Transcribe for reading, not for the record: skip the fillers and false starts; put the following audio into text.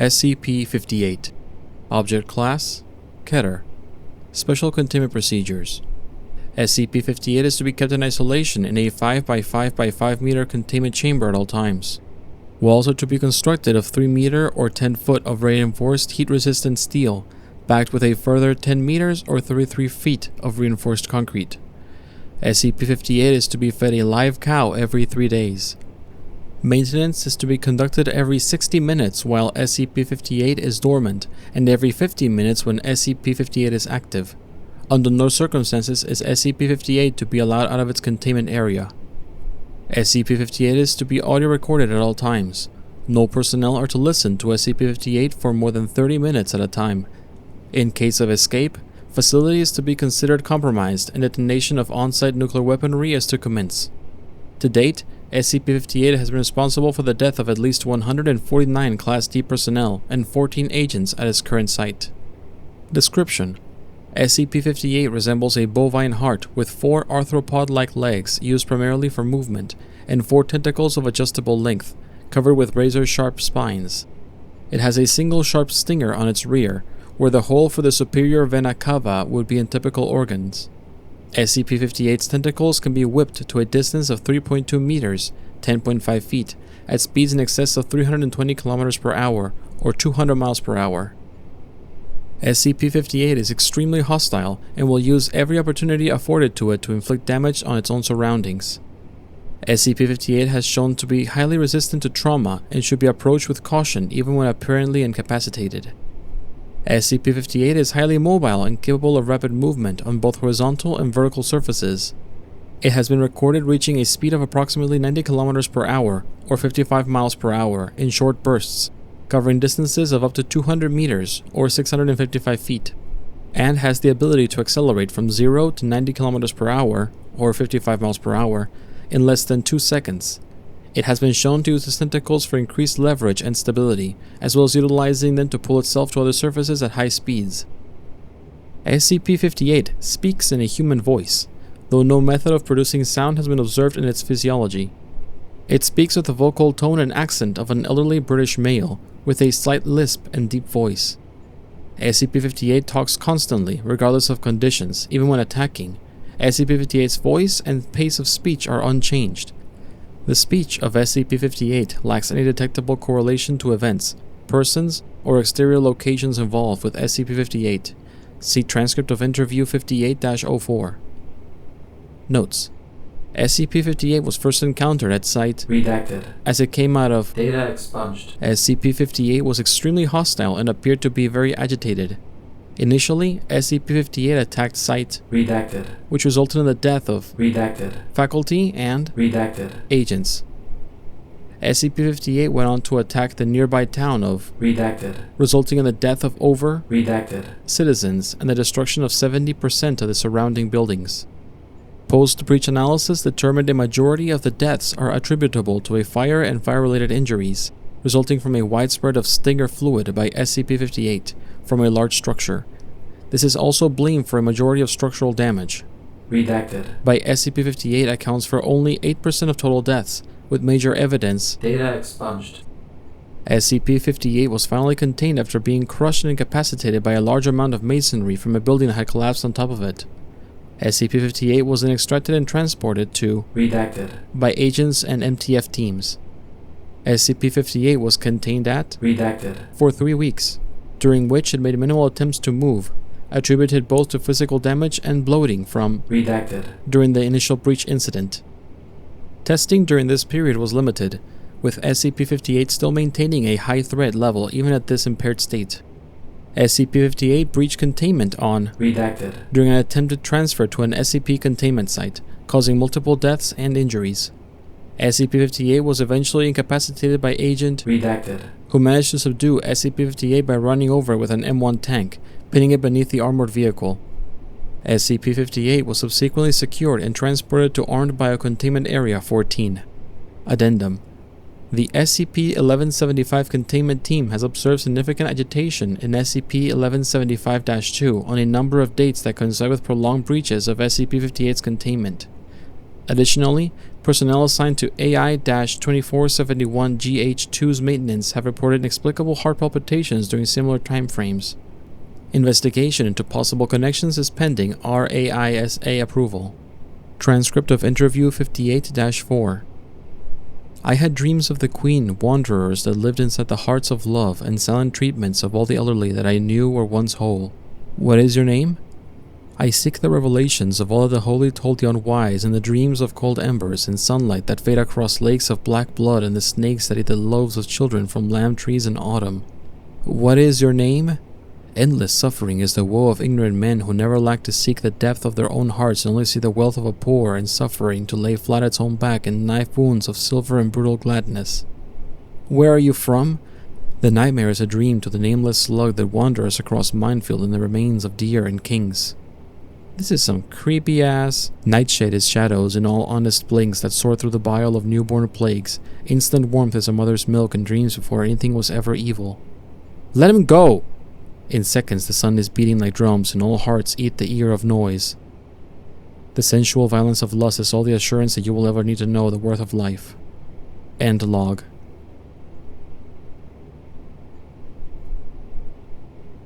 SCP-58. Object Class: Keter. Special Containment Procedures. SCP-58 is to be kept in isolation in a 5 by 5 by 5 meter containment chamber at all times. Walls are to be constructed of 3 meter or 10 foot of reinforced heat-resistant steel, backed with a further 10 meters or 33 feet of reinforced concrete. SCP-58 is to be fed a live cow every 3 days. Maintenance is to be conducted every 60 minutes while SCP-58 is dormant, and every 50 minutes when SCP-58 is active. Under no circumstances is SCP-58 to be allowed out of its containment area. SCP-58 is to be audio recorded at all times. No personnel are to listen to SCP-58 for more than 30 minutes at a time. In case of escape, facility is to be considered compromised and detonation of on-site nuclear weaponry is to commence. To date, SCP-58 has been responsible for the death of at least 149 Class D personnel and 14 agents at its current site. Description: SCP-58 resembles a bovine heart with 4 arthropod-like legs used primarily for movement, and 4 tentacles of adjustable length, covered with razor-sharp spines. It has a single sharp stinger on its rear, where the hole for the superior vena cava would be in typical organs. SCP-58's tentacles can be whipped to a distance of 3.2 meters, 10.5 feet, at speeds in excess of 320 km per hour, or 200 miles per hour. SCP-58 is extremely hostile and will use every opportunity afforded to it to inflict damage on its own surroundings. SCP-58 has shown to be highly resistant to trauma and should be approached with caution even when apparently incapacitated. SCP-58 is highly mobile and capable of rapid movement on both horizontal and vertical surfaces. It has been recorded reaching a speed of approximately 90 km per hour or 55 miles per hour in short bursts, covering distances of up to 200 meters or 655 feet, and has the ability to accelerate from 0 to 90 km per hour or 55 miles per hour in less than 2 seconds. It has been shown to use its tentacles for increased leverage and stability, as well as utilizing them to pull itself to other surfaces at high speeds. SCP-58 speaks in a human voice, though no method of producing sound has been observed in its physiology. It speaks with the vocal tone and accent of an elderly British male, with a slight lisp and deep voice. SCP-58 talks constantly, regardless of conditions, even when attacking. SCP-58's voice and pace of speech are unchanged. The speech of SCP-58 lacks any detectable correlation to events, persons, or exterior locations involved with SCP-58. See transcript of Interview 58-04. Notes: SCP-58 was first encountered at Site Redacted as it came out of Data Expunged. SCP-58 was extremely hostile and appeared to be very agitated. Initially, SCP-58 attacked Site Redacted, which resulted in the death of Redacted faculty and Redacted agents. SCP-58 went on to attack the nearby town of Redacted, resulting in the death of over Redacted citizens and the destruction of 70% of the surrounding buildings. Post-breach analysis determined a majority of the deaths are attributable to a fire and fire-related injuries, resulting from a widespread of stinger fluid by SCP-58 from a large structure. This is also blamed for a majority of structural damage. Redacted by SCP-58 accounts for only 8% of total deaths, with major evidence Data Expunged. SCP-58 was finally contained after being crushed and incapacitated by a large amount of masonry from a building that had collapsed on top of it. SCP-58 was then extracted and transported to Redacted by agents and MTF teams. SCP-58 was contained at Redacted for 3 weeks, during which it made minimal attempts to move, attributed both to physical damage and bloating from Redacted during the initial breach incident. Testing during this period was limited, with SCP-58 still maintaining a high threat level even at this impaired state. SCP-58 breached containment on Redacted during an attempted transfer to an SCP containment site, causing multiple deaths and injuries. SCP-58 was eventually incapacitated by Agent Redacted, who managed to subdue SCP-58 by running over it with an M1 tank, pinning it beneath the armored vehicle. SCP-58 was subsequently secured and transported to Armed Biocontainment Area 14. Addendum: the SCP-1175 containment team has observed significant agitation in SCP-1175-2 on a number of dates that coincide with prolonged breaches of SCP-58's containment. Additionally, Personnel assigned to AI-2471GH2's maintenance have reported inexplicable heart palpitations during similar time frames. Investigation into possible connections is pending RAISA approval. Transcript of Interview 58-4. I had dreams of the Queen wanderers that lived inside the hearts of love and silent treatments of all the elderly that I knew were once whole. What is your name? I seek the revelations of all the holy told the unwise in the dreams of cold embers and sunlight that fade across lakes of black blood and the snakes that eat the loaves of children from lamb trees in autumn. What is your name? Endless suffering is the woe of ignorant men who never lack to seek the depth of their own hearts and only see the wealth of a poor and suffering to lay flat its own back in knife wounds of silver and brutal gladness. Where are you from? The nightmare is a dream to the nameless slug that wanders across minefield in the remains of deer and kings. This is some creepy-ass. Nightshade is shadows in all honest blinks that soar through the bile of newborn plagues. Instant warmth is a mother's milk and dreams before anything was ever evil. Let him go! In seconds the sun is beating like drums and all hearts eat the ear of noise. The sensual violence of lust is all the assurance that you will ever need to know the worth of life. End log.